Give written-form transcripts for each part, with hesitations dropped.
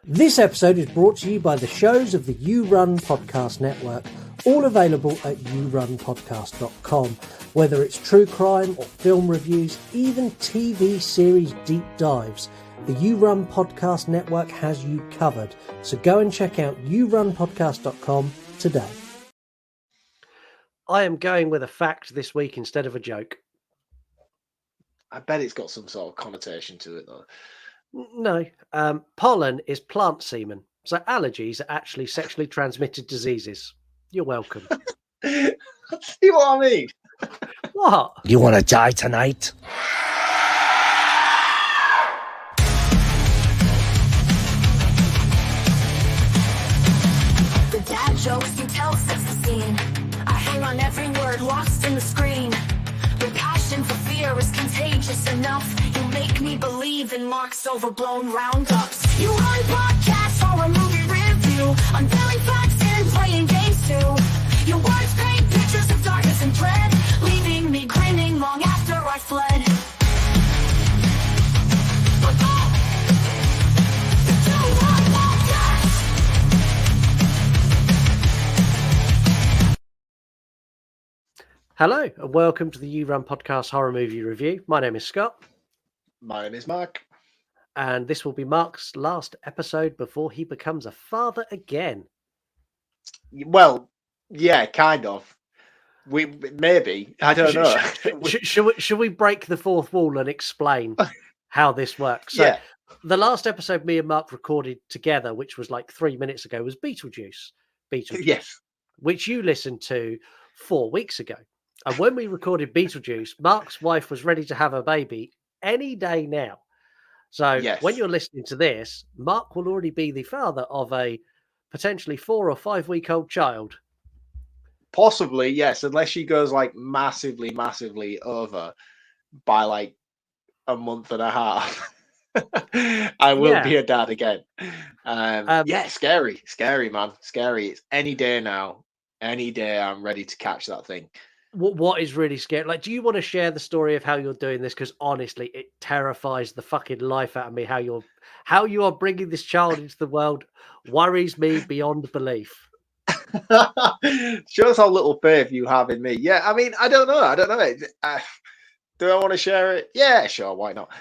This episode is brought to you by the shows of the You Run Podcast Network, all available at yourunpodcast.com. Whether it's true crime or film reviews, even TV series deep dives, the You Run Podcast Network has you covered. So go and check out yourunpodcast.com today. I am going with a fact this week instead of a joke. I bet it's got some sort of connotation to it, though. No. Pollen is plant semen, so allergies are actually sexually transmitted diseases. You're welcome. See what I mean? What? You want to die tonight? The dad jokes you tell sets the scene. I hang on every word lost in the screen. Your passion for fear is contagious enough. You make me believe in Marc's overblown roundups. You run podcasts or a movie review, unveiling facts and playing games too. Your words paint pictures of darkness and dread, leaving me grinning long after I fled. But Hello, and welcome to the You Run Podcast Horror Movie Review. My name is Scott. My name is Marc. And this will be Mark's last episode before he becomes a father again. Well, yeah, kind of. Maybe. I don't know. Should we break the fourth wall and explain how this works? So, Yeah. The last episode me and Mark recorded together, which was like 3 minutes ago, was Beetlejuice. Yes. Which you listened to 4 weeks ago. And when we recorded Beetlejuice, Mark's wife was ready to have a baby any day now. So Yes. when you're listening to this, Mark will already be the father of a potentially 4 or 5 week old child. Possibly, yes, unless she goes like massively over by like a month and a half. I will be a dad again. Yeah, scary, man. Scary. It's any day now. Any day I'm ready to catch that thing. What is really scary? Like, do you want to share the story of how you're doing this? Because honestly, it terrifies the fucking life out of me. How you are bringing this child into the world worries me beyond belief. Shows how little faith you have in me. Yeah, I mean, I don't know. Do I want to share it? Yeah, sure. Why not?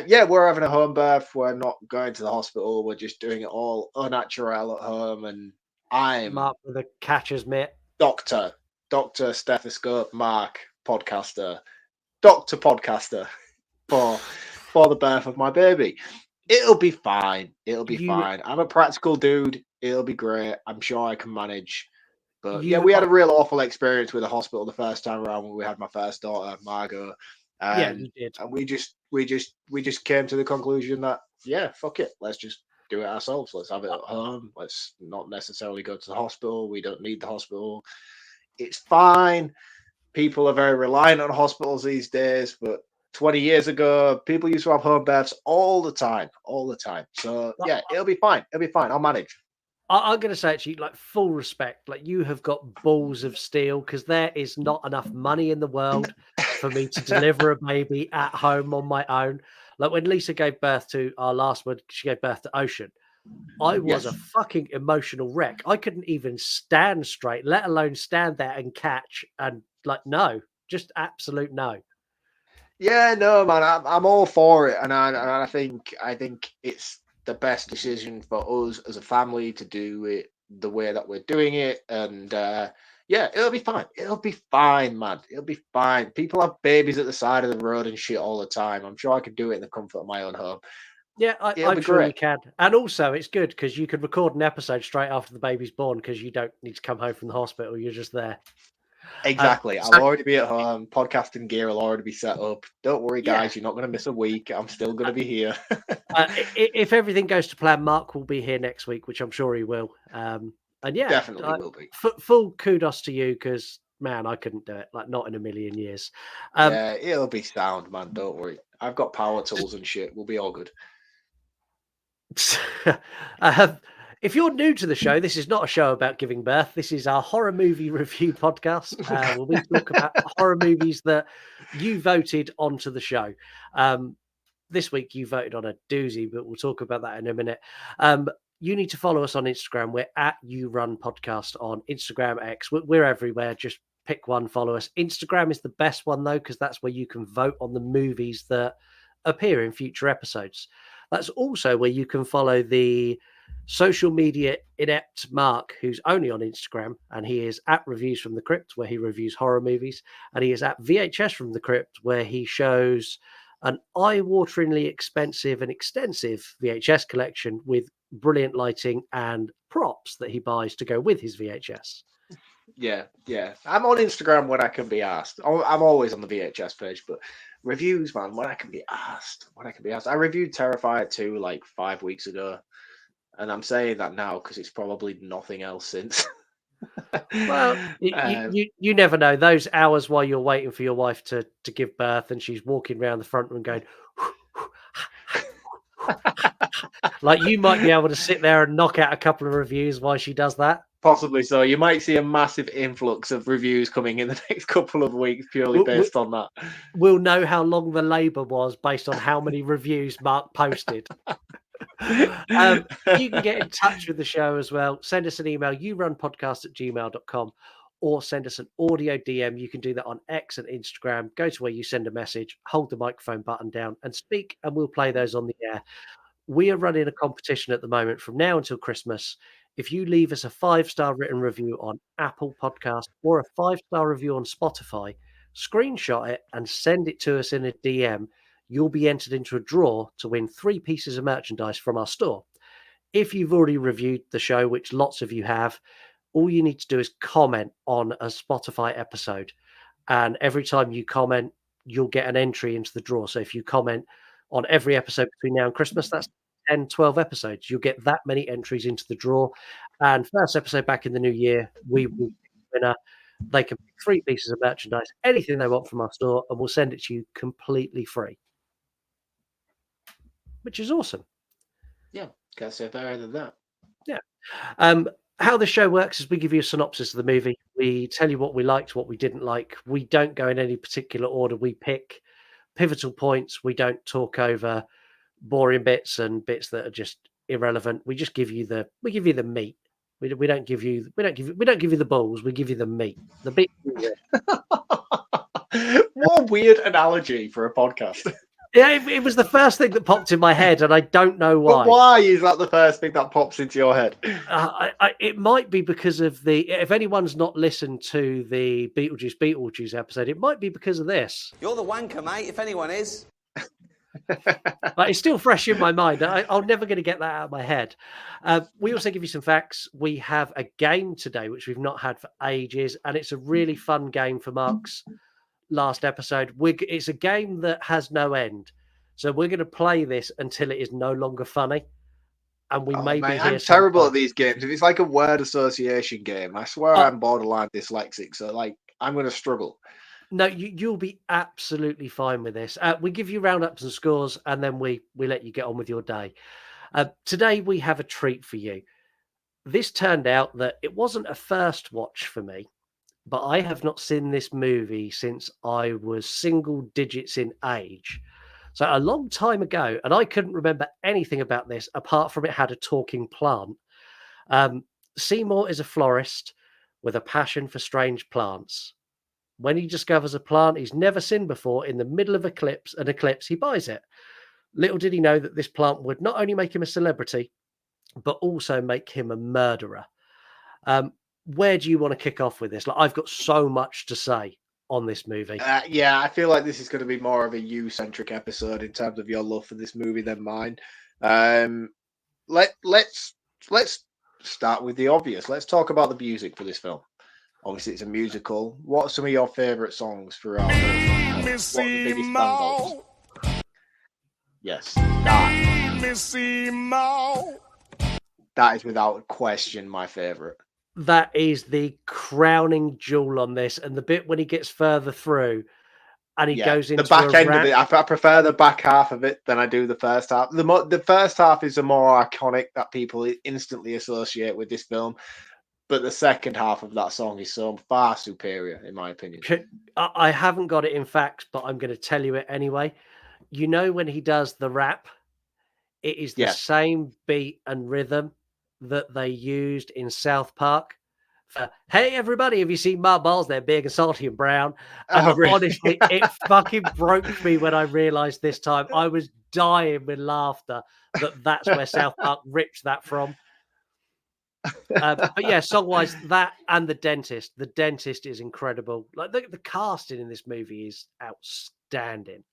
Yeah, we're having a home birth. We're not going to the hospital. We're just doing it all au naturel at home. And I'm Mark with a catcher's mitt. Doctor Stethoscope Marc podcaster, Doctor Podcaster for the birth of my baby. It'll be fine. Fine. I'm a practical dude. It'll be great. I'm sure I can manage. But yeah, we had a real awful experience with the hospital the first time around when we had my first daughter, Margot. Yeah, you did. And we just came to the conclusion that fuck it. Let's just do it ourselves. Let's have it at home. Let's not necessarily go to the hospital. We don't need the hospital. It's fine. People are very reliant on hospitals these days, but 20 years ago, people used to have home births all the time. So yeah, it'll be fine. I'll manage. I'm going to say it to you, like, full respect. Like, you have got balls of steel, because there is not enough money in the world for me to deliver a baby at home on my own. Like, when Lisa gave birth to our last one, she gave birth to Ocean. I was a fucking emotional wreck. I couldn't even stand straight, let alone stand there and catch. And like, no, just absolute no. Yeah, no, man, I'm all for it, and I think it's the best decision for us as a family to do it the way that we're doing it, and yeah, it'll be fine. It'll be fine, man. It'll be fine. People have babies at the side of the road and shit all the time. I'm sure I could do it in the comfort of my own home. Yeah, I'm sure you can. And also, it's good because you could record an episode straight after the baby's born because you don't need to come home from the hospital. You're just there. Exactly. I'll already be at home. Podcasting gear will already be set up. Don't worry, guys. You're not going to miss a week. I'm still going to be here. If everything goes to plan, Mark will be here next week, which I'm sure he will. And yeah, definitely will be. Full kudos to you because, man, I couldn't do it. Like, not in a million years. Yeah, it'll be sound, man. Don't worry. I've got power tools and shit. We'll be all good. If you're new to the show, this is not a show about giving birth. This is our horror movie review podcast where we talk about horror movies that you voted onto the show. This week you voted on a doozy, but we'll talk about that in a minute. you need to follow us on Instagram. We're at You Run Podcast on Instagram, X. We're everywhere. Just pick one, follow us. Instagram is the best one though, because that's where you can vote on the movies that appear in future episodes. That's also where you can follow the social media inept Mark, who's only on Instagram, and he is at Reviews from the Crypt, where he reviews horror movies, and he is at VHS from the Crypt, where he shows an eye-wateringly expensive and extensive VHS collection with brilliant lighting and props that he buys to go with his VHS. Yeah. I'm on Instagram when I can be asked. I'm always on the VHS page, but reviews, man, when I can be asked. I reviewed Terrifier 2 like 5 weeks ago, and I'm saying that now because it's probably nothing else since. Well, you never know. Those hours while you're waiting for your wife to give birth and she's walking around the front room going, like you might be able to sit there and knock out a couple of reviews while she does that. Possibly so. You might see a massive influx of reviews coming in the next couple of weeks purely based on that. We'll know how long the labour was based on how many reviews Mark posted. You can get in touch with the show as well. Send us an email, yourunpodcast@gmail.com, or send us an audio DM. You can do that on X and Instagram. Go to where you send a message, hold the microphone button down and speak, and we'll play those on the air. We are running a competition at the moment from now until Christmas. If you leave us a 5-star written review on Apple Podcast or a 5-star review on Spotify, screenshot it and send it to us in a DM, you'll be entered into a draw to win 3 pieces of merchandise from our store. If you've already reviewed the show, which lots of you have, all you need to do is comment on a Spotify episode. And every time you comment, you'll get an entry into the draw. So if you comment on every episode between now and Christmas, that's 10, 12 episodes. You'll get that many entries into the draw. And first episode back in the new year, we will pick the winner. They can pick 3 pieces of merchandise, anything they want from our store, and we'll send it to you completely free. Which is awesome. Yeah, can't say better than that. Yeah. How the show works is we give you a synopsis of the movie. We tell you what we liked, what we didn't like. We don't go in any particular order. We pick pivotal points. We don't talk over boring bits and bits that are just irrelevant. We just give you the meat. We don't give you the balls. We give you the meat. The bit. What a weird analogy for a podcast. Yeah, it was the first thing that popped in my head, and I don't know why. But why is that the first thing that pops into your head? It might be because of if anyone's not listened to the Beetlejuice episode, it might be because of this. You're the wanker, mate, if anyone is. It's still fresh in my mind. I'm never going to get that out of my head. We also give you some facts. We have a game today, which we've not had for ages, and it's a really fun game for Mark's last episode. It's a game that has no end. So we're going to play this until it is no longer funny. And we may be here. I'm terrible at these games. If it's like a word association game, I swear I'm borderline dyslexic. So I'm going to struggle. No, you'll be absolutely fine with this. We give you roundups and scores, and then we let you get on with your day. Today we have a treat for you. This turned out that it wasn't a first watch for me, but I have not seen this movie since I was single digits in age. So a long time ago, and I couldn't remember anything about this apart from it had a talking plant. Seymour is a florist with a passion for strange plants. When he discovers a plant he's never seen before in the middle of an eclipse, he buys it. Little did he know that this plant would not only make him a celebrity, but also make him a murderer. Where do you want to kick off with this? I've got so much to say on this movie. Yeah, I feel like this is going to be more of a you-centric episode in terms of your love for this movie than mine. Let's start with the obvious. Let's talk about the music for this film. Obviously, it's a musical. What are some of your favourite songs throughout? What are the biggest standouts? Yes, that is without question my favourite. That is the crowning jewel on this, and the bit when he gets further through and he goes into the back end of it. I prefer the back half of it than I do the first half. The first half is the more iconic that people instantly associate with this film. But the second half of that song is so far superior, in my opinion. I haven't got it in facts, but I'm going to tell you it anyway. You know when he does the rap, it is the same beat and rhythm that they used in South Park for, hey, everybody, have you seen my balls? They're big and salty and brown. And Oh, really? honestly, it fucking broke me when I realized this time. I was dying with laughter that that's where South Park ripped that from. But yeah, song-wise, that and The Dentist. The Dentist is incredible. Like the casting in this movie is outstanding.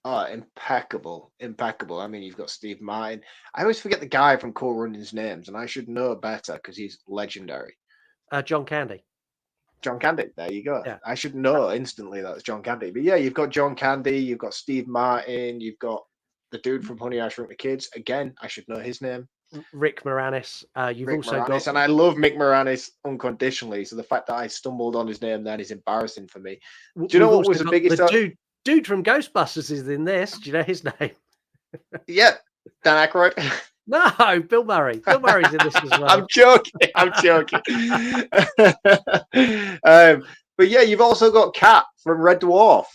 Oh, impeccable, impeccable. I mean, you've got Steve Martin. I always forget the guy from Cool Runnings' names, and I should know better because he's legendary. John Candy. John Candy. There you go. Yeah. I should know instantly that's John Candy. But yeah, you've got John Candy, you've got Steve Martin, you've got the dude from Honey, I Shrunk the Kids. Again, I should know his name. Rick Moranis. You've Rick also Moranis, got, and I love Mick Moranis unconditionally. So the fact that I stumbled on his name then is embarrassing for me. Do you know we've what was also the got biggest? the dude from Ghostbusters is in this. Do you know his name? Yeah, Dan Aykroyd. No, Bill Murray. Bill Murray's in this as well. I'm joking. I'm joking. But yeah, you've also got Cat from Red Dwarf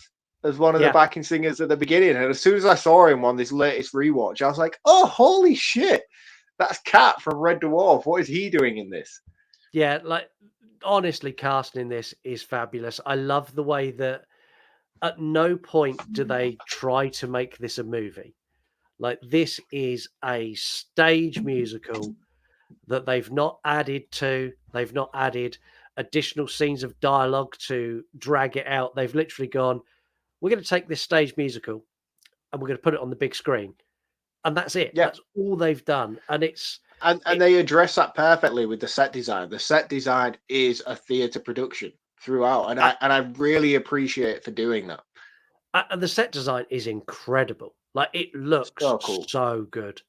as one of the backing singers at the beginning. And as soon as I saw him on this latest rewatch, I was like, oh, holy shit. That's Cat from Red Dwarf. What is he doing in this? Yeah, like honestly, casting in this is fabulous. I love the way that at no point do they try to make this a movie. Like this is a stage musical that they've not added to. They've not added additional scenes of dialogue to drag it out. They've literally gone, we're going to take this stage musical and we're going to put it on the big screen. And that's it. Yeah. That's all they've done. And it's and they address that perfectly with the set design. The set design is a theatre production throughout. And I really appreciate it for doing that. And the set design is incredible. Like it looks so cool. So good.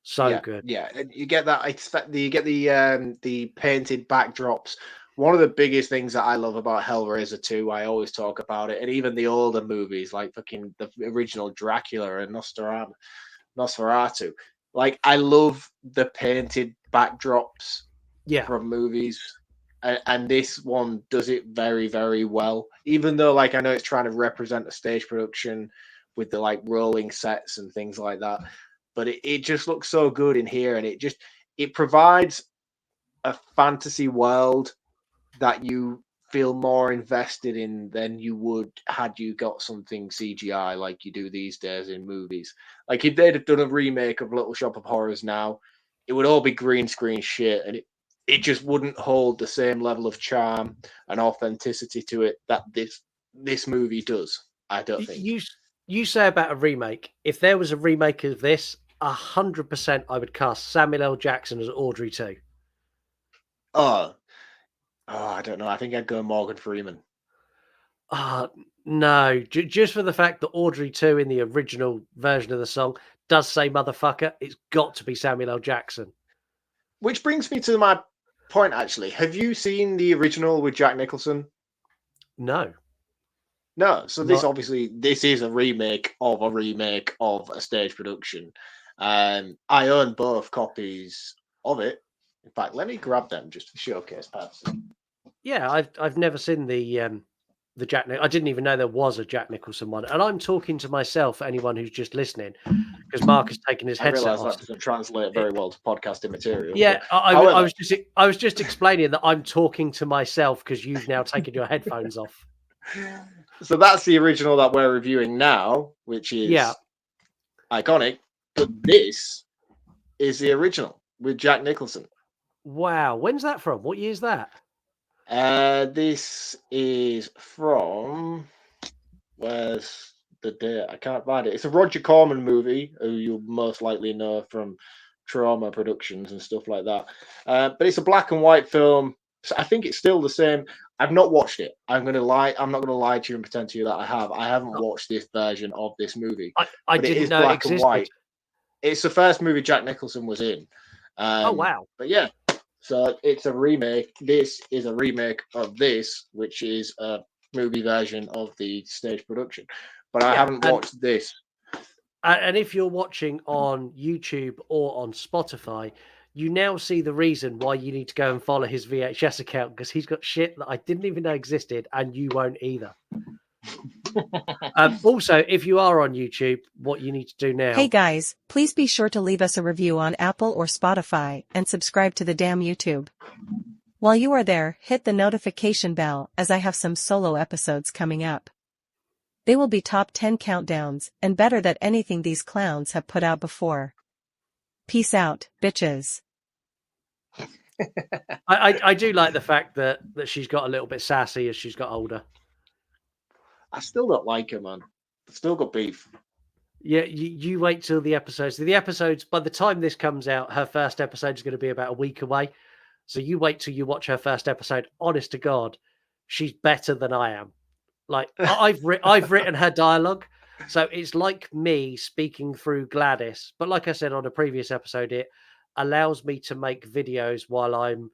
So good. Yeah, and you get that. You get the painted backdrops. One of the biggest things that I love about Hellraiser 2, I always talk about it, and even the older movies like fucking the original Dracula and Nosferatu. Like I love the painted backdrops from movies. And this one does it very, very well. Even though, like, I know it's trying to represent a stage production with the like rolling sets and things like that, but it just looks so good in here, and it provides a fantasy world that you feel more invested in than you would had you got something CGI like you do these days in movies. Like if they'd have done a remake of Little Shop of Horrors now, it would all be green screen shit, and it just wouldn't hold the same level of charm and authenticity to it that this movie does. I don't think. You say about a remake. If there was a remake of this, 100% I would cast Samuel L. Jackson as Audrey 2. Oh, I don't know. I think I'd go Morgan Freeman. No, just for the fact that Audrey 2 in the original version of the song does say motherfucker, it's got to be Samuel L. Jackson. Which brings me to my point, actually. Have you seen the original with Jack Nicholson? No. So this is a remake of a stage production. I own both copies of it. In fact, let me grab them just for showcase purposes. Yeah, I've never seen the Jack. I didn't even know there was a Jack Nicholson one, and I'm talking to myself. Anyone who's just listening, because Mark has taken his headset off. That doesn't translate very well to podcasting material. Yeah, I was just explaining that I'm talking to myself because you've now taken your headphones off. So that's the original that we're reviewing now, which is iconic. But this is the original with Jack Nicholson. Wow, when's that from? What year is that? This is from, where's the date? I can't find it. It's a Roger Corman movie, who you'll most likely know from Trauma Productions and stuff like that. But it's a black and white film. So I think it's still the same. I've not watched it. I'm not going to lie to you and pretend to you that I have. I haven't watched this version of this movie. I didn't know it existed. It's the first movie Jack Nicholson was in. Oh wow! But yeah. So it's a remake. This is a remake of this, which is a movie version of the stage production. But I haven't watched this. And if you're watching on YouTube or on Spotify, you now see the reason why you need to go and follow his VHS account, because he's got shit that I didn't even know existed, and you won't either. Also, if you are on YouTube, what you need to do now. Hey guys, please be sure to leave us a review on Apple or Spotify and subscribe to the damn YouTube. While you are there, hit the notification bell as I have some solo episodes coming up. They will be top 10 countdowns and better than anything these clowns have put out before. Peace out, bitches. I do like the fact that she's got a little bit sassy as she's got older. I still don't like her, man. I've still got beef. Yeah, you wait till the episodes. The episodes, by the time this comes out, her first episode is going to be about a week away. So you wait till you watch her first episode. Honest to God, she's better than I am. Like I've written her dialogue, so it's like me speaking through Gladys. But like I said on a previous episode, it allows me to make videos while I'm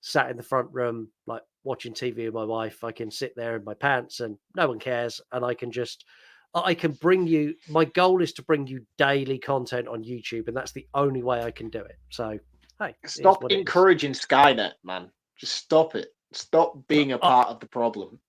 sat in the front room, like watching TV with my wife. I can sit there in my pants and no one cares, and I can bring you. My goal is to bring you daily content on YouTube, and that's the only way I can do it. So hey, Stop encouraging Skynet, man. Just stop it. Stop being a part of the problem.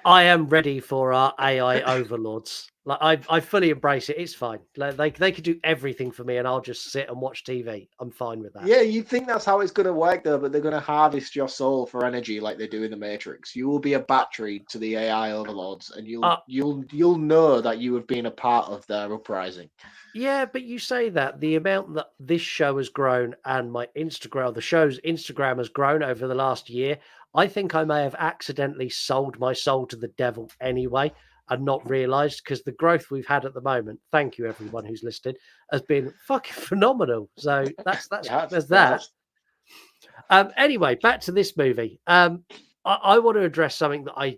I am ready for our AI overlords. Like I fully embrace it. It's fine. Like, they could do everything for me, and I'll just sit and watch TV. I'm fine with that. Yeah, you think that's how it's going to work, though, but they're going to harvest your soul for energy like they do in the Matrix. You will be a battery to the AI overlords, and you'll know that you have been a part of their uprising. Yeah, but you say that the amount that this show has grown and my Instagram, the show's Instagram has grown over the last year. I think I may have accidentally sold my soul to the devil anyway and not realized, because the growth we've had at the moment, thank you everyone who's listed, has been fucking phenomenal. So that's there's that. Anyway, back to this movie. I want to address something that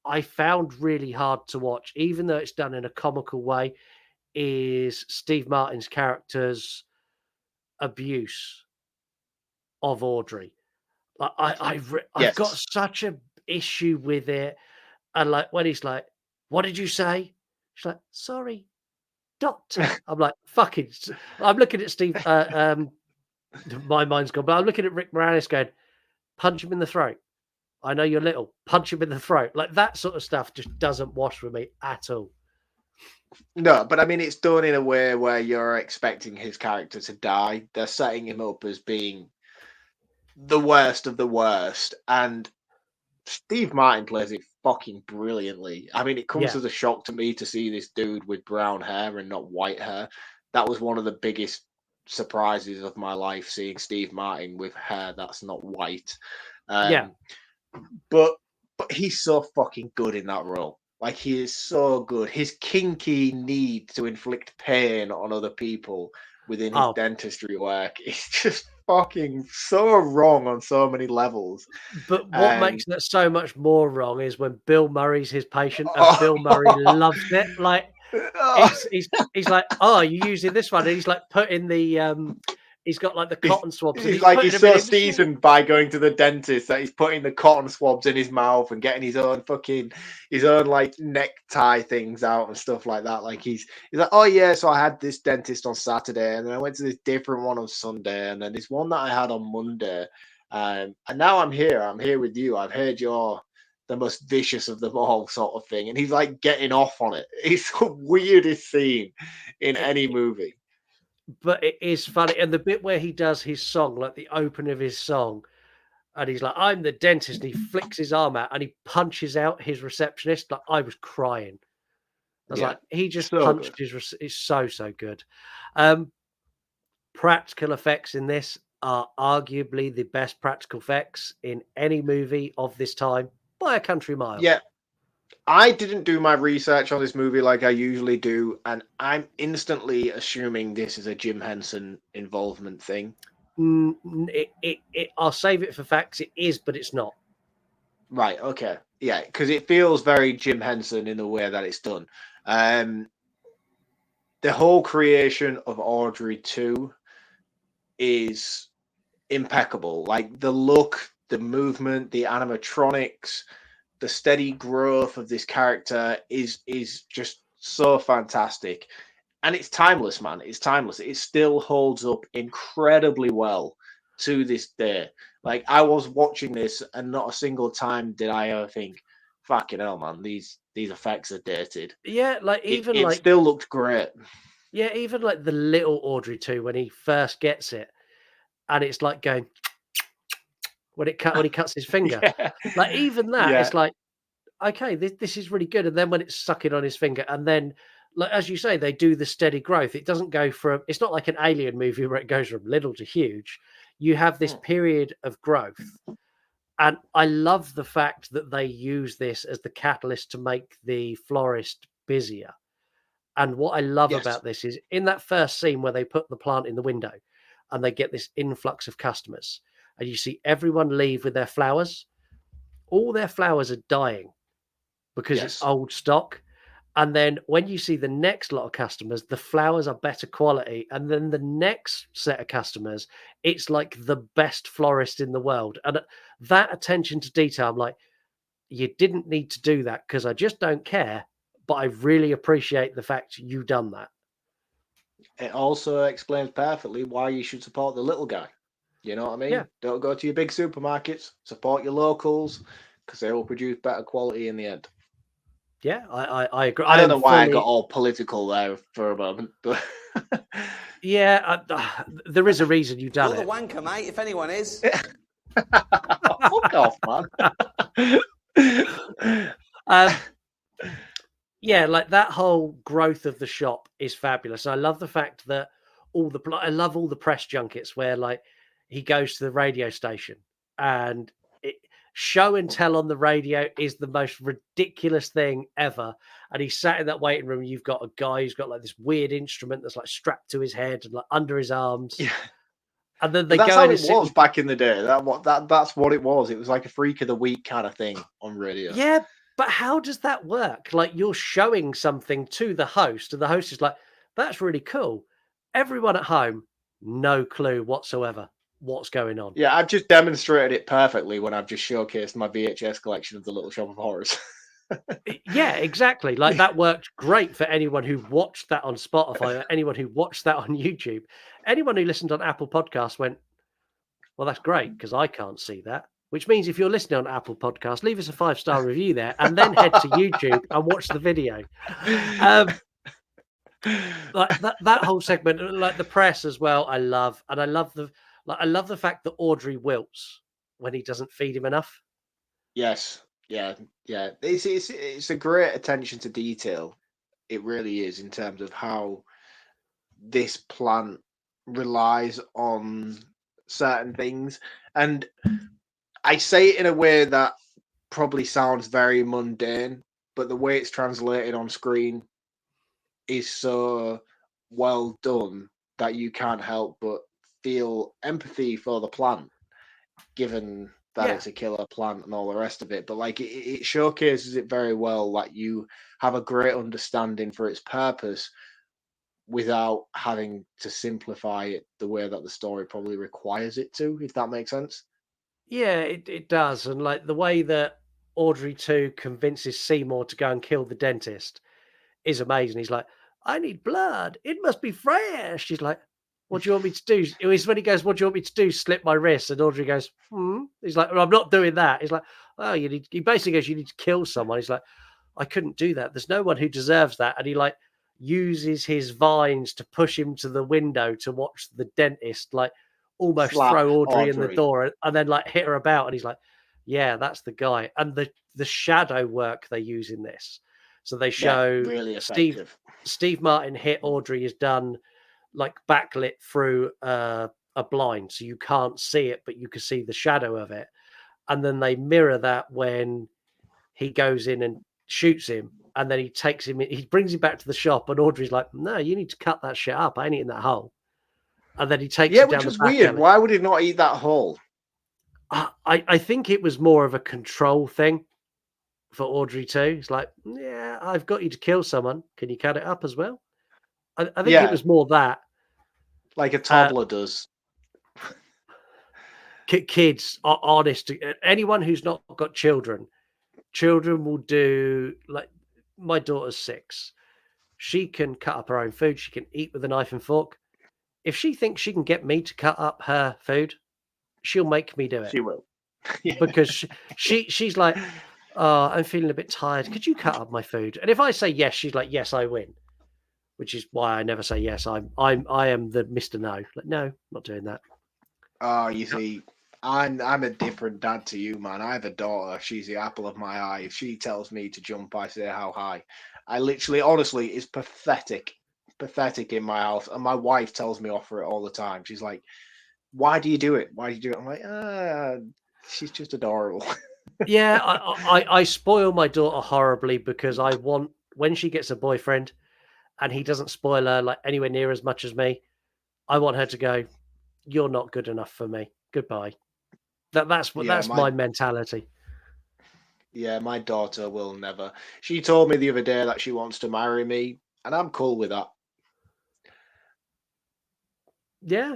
I found really hard to watch, even though it's done in a comical way, is Steve Martin's character's abuse of Audrey. Like I've got such an issue with it. And like when he's like, "What did you say?" She's like, "Sorry, doctor." I'm like, "Fucking." I'm looking at Steve. My mind's gone, but I'm looking at Rick Moranis going, "Punch him in the throat. I know you're little. Punch him in the throat." Like that sort of stuff just doesn't wash with me at all. No, but I mean, it's done in a way where you're expecting his character to die. They're setting him up as being the worst of the worst, and Steve Martin plays it fucking brilliantly. I mean, it comes as a shock to me to see this dude with brown hair and not white hair. That was one of the biggest surprises of my life, seeing Steve Martin with hair that's not white. But he's so fucking good in that role. Like, he is so good. His kinky need to inflict pain on other people within his dentistry work is just fucking so wrong on so many levels. But what makes that so much more wrong is when Bill Murray's his patient and Bill Murray loves it. Like he's like, "Oh, you're using this one," and he's like putting the he's got like the cotton swabs. He's like, he's so seasoned by going to the dentist that he's putting the cotton swabs in his mouth and getting his own like necktie things out and stuff like that. Like he's like, "Oh yeah, so I had this dentist on Saturday, and then I went to this different one on Sunday, and then this one that I had on Monday, and now I'm here. I'm here with you. I've heard you're the most vicious of them all," sort of thing. And he's like getting off on it. It's the weirdest scene in any movie. But it is funny. And the bit where he does his song, like the open of his song, and he's like, "I'm the dentist," and he flicks his arm out and he punches out his receptionist. Like, I was crying. I was like, he just punched his. It's so good. Practical effects in this are arguably the best practical effects in any movie of this time by a country mile. Yeah. I didn't do my research on this movie like I usually do, and I'm instantly assuming this is a Jim Henson involvement thing. I'll save it for facts. It is, but it's not. Right. Okay. Yeah, because it feels very Jim Henson in the way that it's done. The whole creation of Audrey 2 is impeccable. Like the look, the movement, the animatronics, the steady growth of this character is just so fantastic. And it's timeless, man. It's timeless. It still holds up incredibly well to this day. Like, I was watching this and not a single time did I ever think, fucking hell, man, these these effects are dated. Yeah, like It still looked great. yeah, even like the little Audrey 2 when he first gets it, and it's like going when he cuts his finger. Yeah, Like even that, yeah, it's like, okay, this is really good. And then when it's sucking on his finger, and then like as you say, they do the steady growth. It doesn't go from it's not like an alien movie where it goes from little to huge. You have this Mm. period of growth. And I love the fact that they use this as the catalyst to make the florist busier. And what I love yes, about this is in that first scene where they put the plant in the window and they get this influx of customers, and you see everyone leave with their flowers. All their flowers are dying because it's yes. old stock. And then when you see the next lot of customers, the flowers are better quality. And then the next set of customers, it's like the best florist in the world. And that attention to detail, I'm like, you didn't need to do that because I just don't care. But I really appreciate the fact you done that. It also explains perfectly why you should support the little guy. You know what I Yeah. mean? Don't go to your big supermarkets. Support your locals because they will produce better quality in the end. Yeah, I agree. I I don't am know why I got fully all political there for a moment, but yeah. There is a reason you done You're the it. wanker, mate, if anyone is. fuck off, man. Um, yeah, like that whole growth of the shop is fabulous. I love the fact that I love all the press junkets where like he goes to the radio station and it, show and tell on the radio is the most ridiculous thing ever. And he's sat in that waiting room. You've got a guy who's got like this weird instrument that's like strapped to his head and like under his arms. Yeah. And then But they that's go how in it and sit. was back in the day. That's what it was. It was like a freak of the week kind of thing on radio. Yeah, but how does that work? Like you're showing something to the host, and the host is like, "That's really cool." Everyone at home, no clue whatsoever what's going on. Yeah, I've just demonstrated it perfectly when I've just showcased my VHS collection of The Little Shop of Horrors. Yeah, exactly. Like that worked great for anyone who watched that on Spotify or anyone who watched that on YouTube. Anyone who listened on Apple Podcasts went, "Well, that's great because I can't see that." Which means if you're listening on Apple Podcasts, leave us a 5-star review there, and then head to YouTube and watch the video. Like that whole segment, like the press as well, I love, and I love the fact that Audrey wilts when he doesn't feed him enough. Yes, yeah, yeah. It's a great attention to detail. It really is in terms of how this plant relies on certain things. And I say it in a way that probably sounds very mundane, but the way it's translated on screen is so well done that you can't help but feel empathy for the plant, given that Yeah, it's a killer plant and all the rest of it. But like it showcases it very well that you have a great understanding for its purpose without having to simplify it the way that the story probably requires it to, if that makes sense. yeah, it does, and like the way that Audrey 2 convinces Seymour to go and kill the dentist is amazing. He's like, "I need blood. It must be fresh." She's like, "What do you want me to do?" It was when he goes, "What do you want me to do? Slip my wrist?" And Audrey goes, "Hmm." He's like, "Well, I'm not doing that." He's like, "Oh, you need." He basically goes, "You need to kill someone." He's like, "I couldn't do that. There's no one who deserves that." And he like uses his vines to push him to the window to watch the dentist, like almost Slap throw Audrey in the Audrey. door and then like hit her about. And he's like, "Yeah, that's the guy." And the shadow work they use in this. So they Yeah, show really Steve effective. Steve Martin hit Audrey is done like backlit through a blind, so you can't see it, but you can see the shadow of it. And then they mirror that when he goes in and shoots him, and then he takes him. He brings him back to the shop, and Audrey's like, "No, you need to cut that shit up. I ain't eating that hole." And then he takes Yeah, him which down the was back weird. alley. Why would he not eat that whole? I think it was more of a control thing for Audrey too. It's like, yeah, I've got you to kill someone. Can you cut it up as well? I think it Yeah, was more that. like a Uh, toddler does. Kids are honest. Anyone who's not got children will do like my daughter's 6. She can cut up her own food. She can eat with a knife and fork. If she thinks she can get me to cut up her food, she'll make me do it She will. Yeah. because she's like, Oh, I'm feeling a bit tired. Could you cut up my food? And if I say yes, she's like, yes, I win. Which is why I never say yes. I am the Mr. No. Like, no, not doing that. Oh, you see, I'm a different dad to you, man. I have a daughter. She's the apple of my eye. If she tells me to jump, I say how high. I literally, honestly, it's pathetic, pathetic in my house. And my wife tells me off for it all the time. She's like, "Why do you do it? Why do you do it?" I'm like, she's just adorable. Yeah, I spoil my daughter horribly because I want when she gets a boyfriend and he doesn't spoil her like anywhere near as much as me, I want her to go, "You're not good enough for me. Goodbye." Yeah, That's my mentality. my daughter will never. She told me the other day that she wants to marry me, and I'm cool with that. Yeah,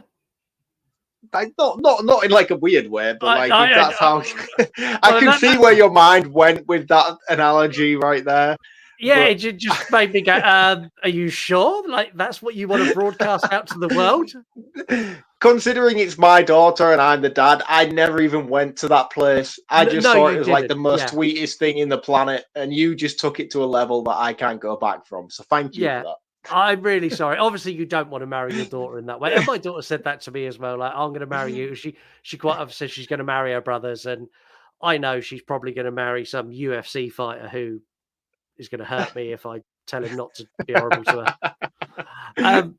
Like not in like a weird way, but like if I that's how I well, can see where your mind went with that analogy right there. yeah, But just made me go, "Are you sure? Like that's what you want to broadcast out to the world?" considering it's my daughter and I'm the dad, I never even went to that place. I just No, saw you it as like the didn't. most Yeah, sweetest thing in the planet, and you just took it to a level that I can't go back from. So thank you for yeah. I'm really sorry. Obviously, you don't want to marry your daughter in that way. And that. my daughter said that to me as well. Like, I'm going to marry you. She quite often says she's going to marry her brothers, and I know she's probably going to marry some UFC fighter who is going to hurt me if I tell him not to be horrible to her. Um,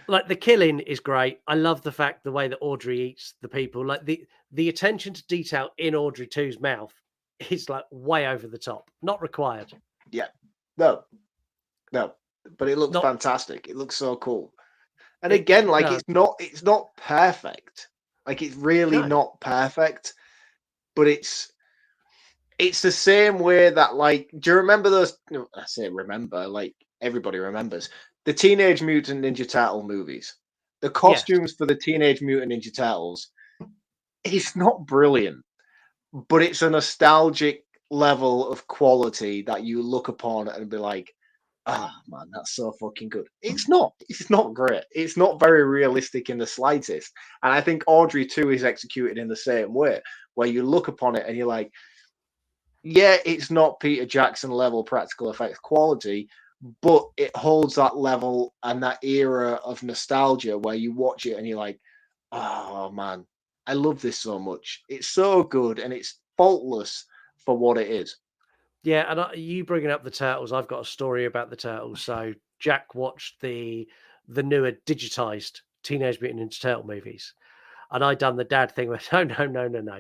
like the killing is great. I love the fact the way that Audrey eats the people. Like the attention to detail in Audrey 2's mouth is like way over the top. Not required. Yeah, no, no, but it looks Not fantastic. It looks so cool. And again, it like does. it's not perfect. Like it's really No. not perfect, but it's the same way that like do you remember those no, I say remember, like everybody remembers the Teenage Mutant Ninja Turtle movies. The Yes. costumes for the Teenage Mutant Ninja Turtles, it's not brilliant, but it's a nostalgic level of quality that you look upon and be like, ah, man, that's so fucking good. It's not. It's not great. It's not very realistic in the slightest. And I think Audrey 2 is executed in the same way, where you look upon it and you're like, yeah, it's not Peter Jackson level practical effects quality, but it holds that level and that era of nostalgia where you watch it and you're like, oh man, I love this so much. It's so good and it's faultless for what it is. Yeah, and you bringing up the turtles, I've got a story about the turtles. So Jack watched the newer digitized Teenage Mutant Ninja Turtle movies, and I done the dad thing with no, no, no, no, no.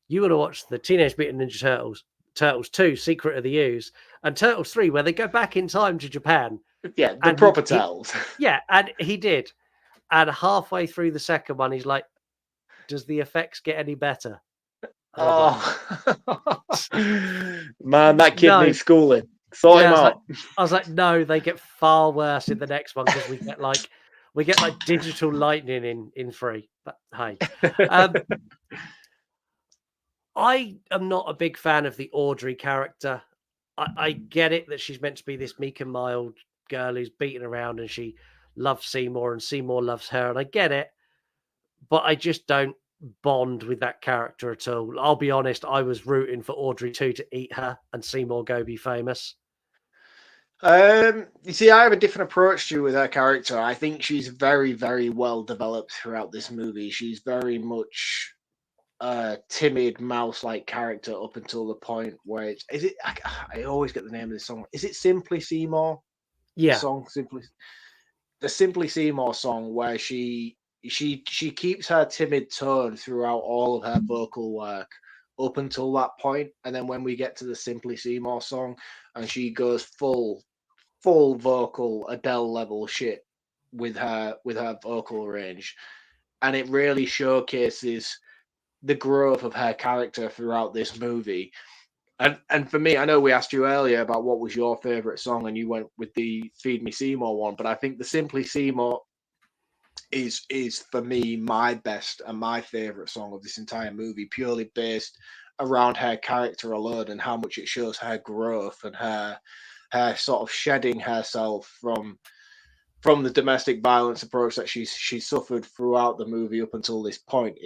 You want to watch the Teenage Mutant Ninja Turtles, Turtles 2, Secret of the Ooze, and Turtles 3, where they go back in time to Japan. Yeah, the And proper tales. yeah, and he did. And halfway through the second one, he's like, "Does the effects get any better?" And I'm like, Oh, man, that kid "No." needs schooling. Sort Yeah, him out. I was like, "No, they get far worse in the next one because we get like digital lightning in 3." But hey, um, I am not a big fan of the Audrey character. I get it that she's meant to be this meek and mild girl who's beaten around and she loves Seymour and Seymour loves her, and I get it, but I just don't bond with that character at all. I'll be honest, I was rooting for Audrey 2 to eat her and Seymour go be famous. You see, I have a different approach to with her character. I think she's very, very well developed throughout this movie. She's very much a timid mouse-like character up until the point where it's is it I always get the name of this song. Is it Simply Seymour? The Yeah, song Simply Seymour song where she keeps her timid tone throughout all of her vocal work up until that point, and then when we get to the Simply Seymour song and she goes full vocal Adele level shit with her vocal range, and it really showcases the growth of her character throughout this movie. And for me, I know we asked you earlier about what was your favorite song, and you went with the Feed Me Seymour one, but I think the Simply Seymour is for me my best and my favorite song of this entire movie, purely based around her character alone and how much it shows her growth and her sort of shedding herself from the domestic violence approach that she's suffered throughout the movie up until this point.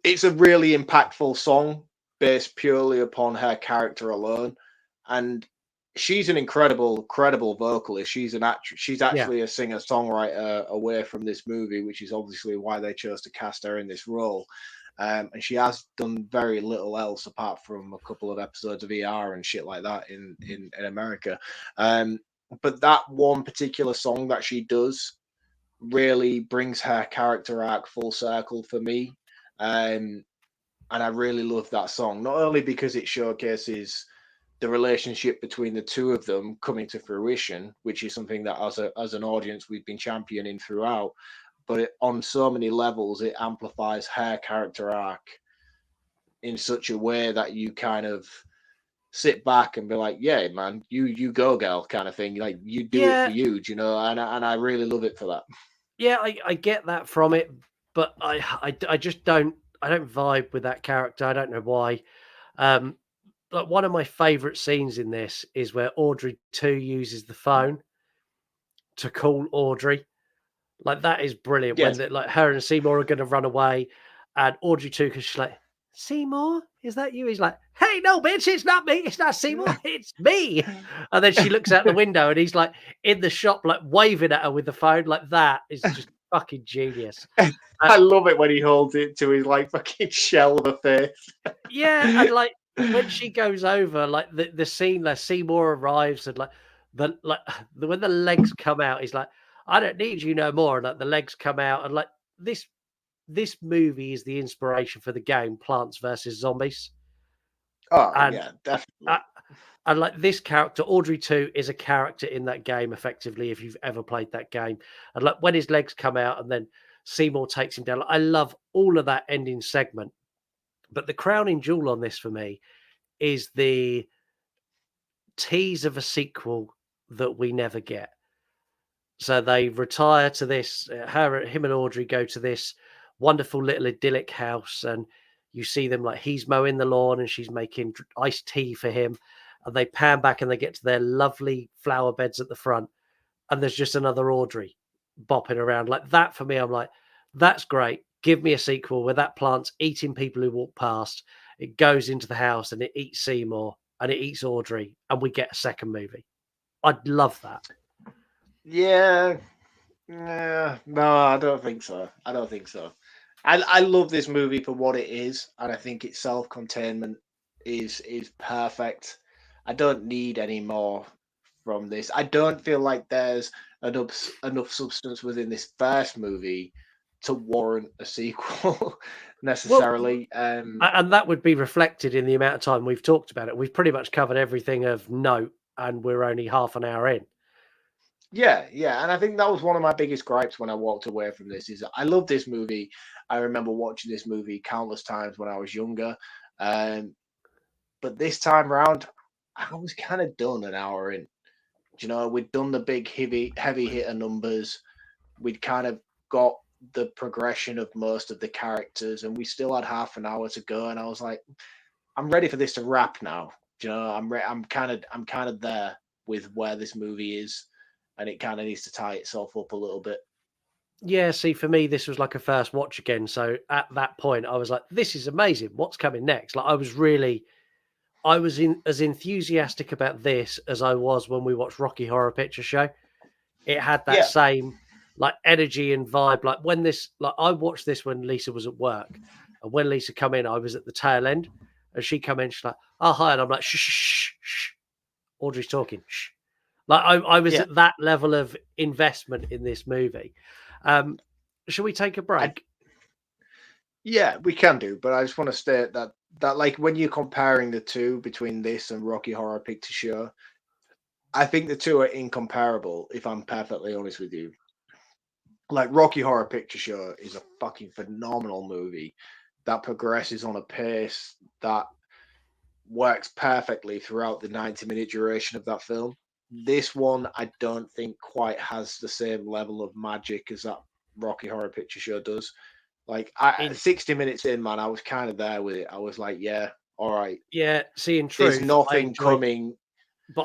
It's a really impactful song based purely upon her character alone. And she's an credible vocalist. She's an actress. She's Yeah. actually a singer-songwriter away from this movie, which is obviously why they chose to cast her in this role. And she has done very little else apart from a couple of episodes of ER and shit like that in America. But that one particular song that she does really brings her character arc full circle for me. And I really love that song, not only because it showcases the relationship between the two of them coming to fruition, which is something that as an audience we've been championing throughout, but on so many levels it amplifies her character arc in such a way that you kind of sit back and be like, yeah, man, you go, girl, kind of thing. Like, you do it for Yeah. you, do you know? And I really love it for that. Yeah, I get that from it, but I just don't vibe with that character. I don't know why. Like one of my favorite scenes in this is where Audrey 2 uses the phone to call Audrey. Like that is brilliant when Yes. like her and Seymour are going to run away, and Audrey 2 because she's like, Seymour, is that you? He's like, hey, no, bitch, it's not me. It's not Seymour. It's me. And then she looks out the window and he's like in the shop, like waving at her with the phone. Like that is just fucking genius. I love it when he holds it to his like fucking shell of a face. Yeah, and like when she goes over, like the scene where Seymour arrives and when the legs come out, he's like, I don't need you no more. And like the legs come out, and like this movie is the inspiration for the game Plants vs Zombies. Oh And yeah, definitely. and like this character, Audrey 2, is a character in that game, effectively, if you've ever played that game. And like when his legs come out and then Seymour takes him down, like, I love all of that ending segment. But the crowning jewel on this for me is the tease of a sequel that we never get. So they retire to this, him and Audrey go to this wonderful little idyllic house, and you see them like he's mowing the lawn and she's making iced tea for him. And they pan back and they get to their lovely flower beds at the front, and there's just another Audrey bopping around. Like that for me, I'm like, that's great. Give me a sequel where that plant's eating people who walk past. It goes into the house and it eats Seymour and it eats Audrey, and we get a second movie. I'd love that. Yeah. Yeah. No, I don't think so. I don't think so. I love this movie for what it is, and I think its self-containment is perfect. I don't need any more from this. I don't feel like there's enough substance within this first movie to warrant a sequel Well, necessarily. and that would be reflected in the amount of time we've talked about it. We've pretty much covered everything of note, and we're only half an hour in. Yeah, yeah, and I think that was one of my biggest gripes when I walked away from this. Is I love this movie. I remember watching this movie countless times when I was younger, um, but this time round, I was kind of done an hour in. You know, we'd done the big heavy hitter numbers. We'd kind of got the progression of most of the characters, and we still had half an hour to go. And I was like, I'm ready for this to wrap now. You know, I'm kind of there with where this movie is, and it kind of needs to tie itself up a little bit. Yeah, see, for me, this was like a first watch again. So at that point, I was like, this is amazing. What's coming next? Like, I was as enthusiastic about this as I was when we watched Rocky Horror Picture Show. It had that Yeah, same like energy and vibe. Like when I watched this when Lisa was at work, and when Lisa come in, I was at the tail end, and she come in, she's like, "Oh hi," and I'm like, "Shh, shh, shh, shh. Audrey's talking." Shh. Like I was yeah. at that level of investment in this movie. Um, Shall we take a I break? Yeah, we can do, but I just want to state that like when you're comparing the two between this and Rocky Horror Picture Show, I think the two are incomparable. If I'm perfectly honest with you, like Rocky Horror Picture Show is a fucking phenomenal movie that progresses on a pace that works perfectly throughout the 90-minute duration of that film. This one, I don't think quite has the same level of magic as that Rocky Horror Picture Show does. Like In 60 minutes in, man, I was kind of there with it. I was like, yeah, all right. Yeah, see, in There's truth, nothing coming.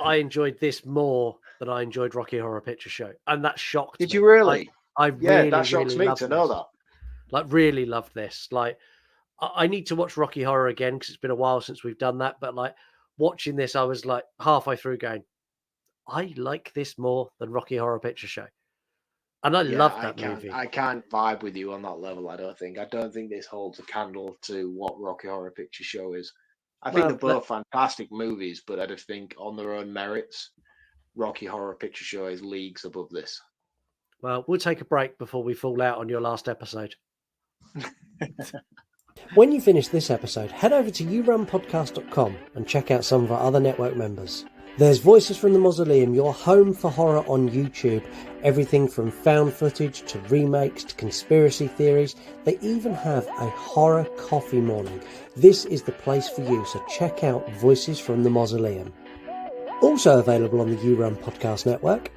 I enjoyed this more than I enjoyed Rocky Horror Picture Show, and that shocked Did you me. really? I Yeah, really, that shocks really me loved to know this. that. Like, really loved this. Like, I need to watch Rocky Horror again because it's been a while since we've done that. But like watching this, I was like halfway through going, I like this more than Rocky Horror Picture Show, and I Yeah, loved that movie. I can't vibe with you on that level. I don't think. I don't think this holds a candle to what Rocky Horror Picture Show is. I think they're Well, both fantastic movies, but I just think on their own merits, Rocky Horror Picture Show is leagues above this. well, we'll take a break before we fall out on your last episode. When you finish this episode, head over to yourunpodcast.com and check out some of our other network members. There's Voices from the Mausoleum, your home for horror on YouTube. Everything from found footage to remakes to conspiracy theories. They even have a horror coffee morning. This is the place for you, so check out Voices from the Mausoleum. Also available on the You Run Podcast Network,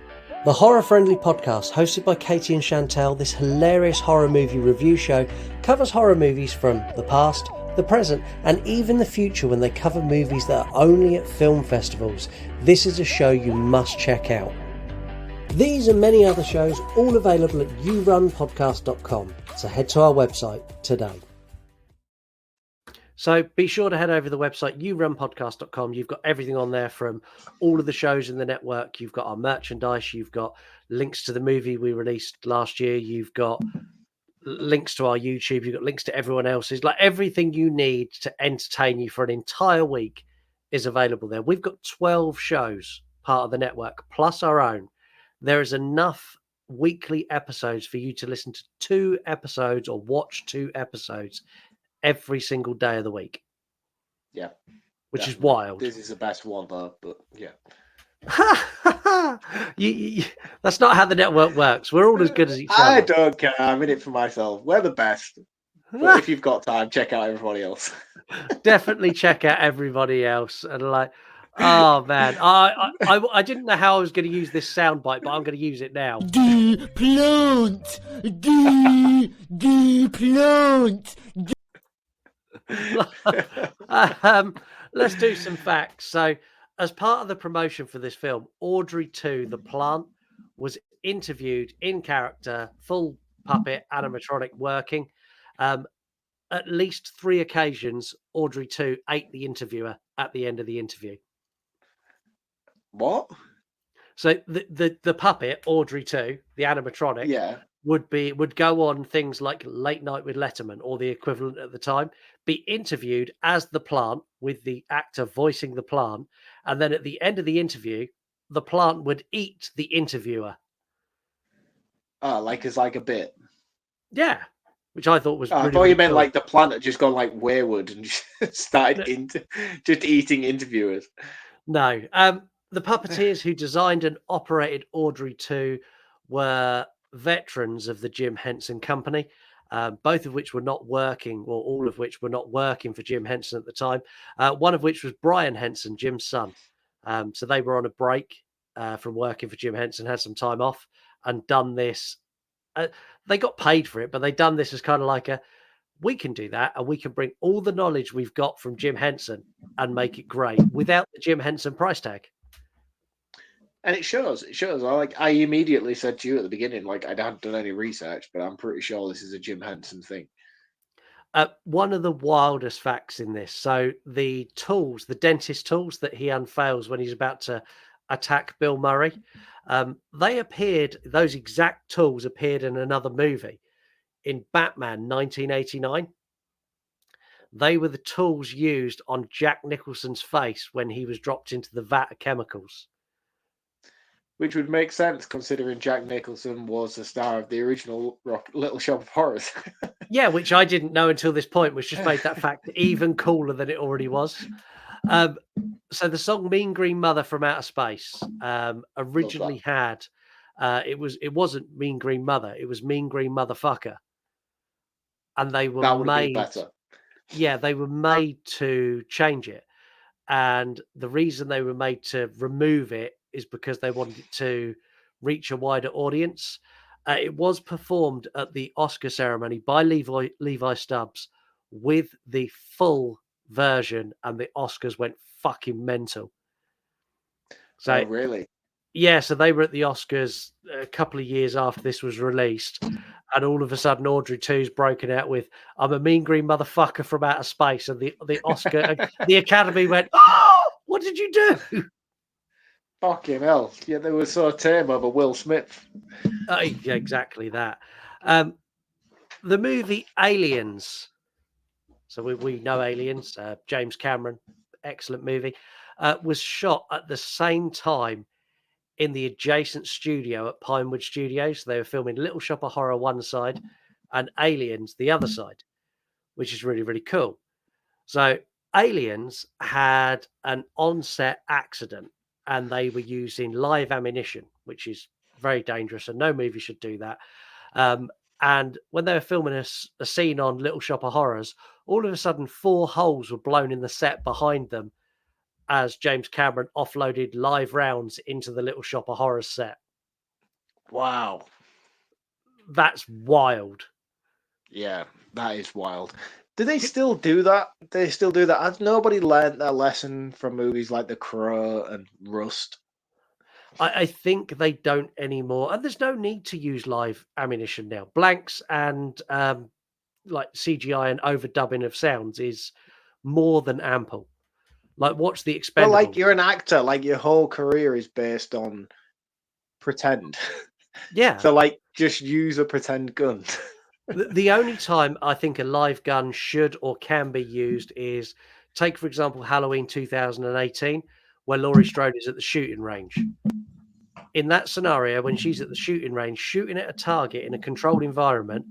the horror-friendly podcast hosted by Katie and Chantel. This hilarious horror movie review show covers horror movies from the past, the present, and even the future when they cover movies that are only at film festivals. This is a show you must check out. These and many other shows all available at yourunpodcast.com, so head to our website today. So be sure to head over to the website, yourunpodcast.com. You've got everything on there from all of the shows in the network. You've got our merchandise. You've got links to the movie we released last year. You've got links to our YouTube. You've got links to everyone else's. Like everything you need to entertain you for an entire week is available there. We've got 12 shows, part of the network, plus our own. There is enough weekly episodes for you to listen to 2 episodes or watch 2 episodes every single day of the week. Yeah. Which is wild. This is the best one though, but yeah. That's not how the network works. We're all as good as each other. I don't care. I'm in it for myself. We're the best. But if you've got time, check out everybody else. Definitely check out everybody else. And like, oh man, I didn't know how I was going to use this soundbite, but I'm going to use it now. The plant, the plant. Let's do some facts. So, as part of the promotion for this film, Audrey 2, The Plant, was interviewed in character, full puppet animatronic working. At least 3 occasions, Audrey 2 ate the interviewer at the end of the interview. What? So the puppet, Audrey 2, the animatronic, Yeah. would go on things like Late Night with Letterman or the equivalent at the time, be interviewed as the plant with the actor voicing the plant, and then at the end of the interview, the plant would eat the interviewer. Oh, like it's like a bit. Yeah, which I thought was. I really, thought really you meant cool. like the plant had just gone like wayward and just started just eating interviewers. No, the puppeteers who designed and operated Audrey 2 were veterans of the Jim Henson Company, both of which were not working, or all of which were not working for Jim Henson at the time. One of which was Brian Henson, Jim's son. So they were on a break from working for Jim Henson, had some time off, and done this. They got paid for it, but they done this as kind of like we can do that, and we can bring all the knowledge we've got from Jim Henson and make it great without the Jim Henson price tag. And it shows. It shows. I immediately said to you at the beginning, like I hadn't done any research, but I'm pretty sure this is a Jim Henson thing. One of the wildest facts in this. So the tools, the dentist tools that he unveils when he's about to attack Bill Murray, those exact tools appeared in another movie in Batman 1989. They were the tools used on Jack Nicholson's face when he was dropped into the vat of chemicals. Which would make sense considering Jack Nicholson was the star of the original Little Shop of Horrors. Yeah, which I didn't know until this point, which just made that fact even cooler than it already was. So the song "Mean Green Mother" from Outer Space originally had it wasn't "Mean Green Mother," it was "Mean Green Motherfucker," and they were That would have been made better. Yeah, they were made to change it, and the reason they were made to remove it is because they wanted it to reach a wider audience. It was performed at the Oscar ceremony by Levi Stubbs with the full version, and the Oscars went fucking mental. So, Oh, really? Yeah, so they were at the Oscars a couple of years after this was released, and all of a sudden Audrey 2's broken out with "I'm a mean green motherfucker from outer space," and the Oscar the Academy went, "Oh, what did you do?" Fucking hell. Yeah, they were so tame over Will Smith. Yeah, exactly that. The movie Aliens. So we know Aliens. James Cameron, excellent movie. Was shot at the same time in the adjacent studio at Pinewood Studios. They were filming Little Shop of Horror one side and Aliens the other side, which is really, really cool. So Aliens had an on-set accident and they were using live ammunition, which is very dangerous and no movie should do that. And when they were filming a scene on Little Shop of Horrors, all of a sudden 4 holes were blown in the set behind them as James Cameron offloaded live rounds into the Little Shop of Horrors set. Wow. That's wild. Yeah, that is wild. Do they still do that? They still do that? Has nobody learned their lesson from movies like The Crow and Rust? I think they don't anymore, and there's no need to use live ammunition now. Blanks and like CGI and overdubbing of sounds is more than ample. Like, watch The But like, Expendables. you're an actor, like your whole career is based on pretend. Yeah, So like, just use a pretend gun. the only time I think a live gun should or can be used is take, for example, Halloween 2018, where Laurie Strode is at the shooting range. In that scenario, when she's at the shooting range, shooting at a target in a controlled environment,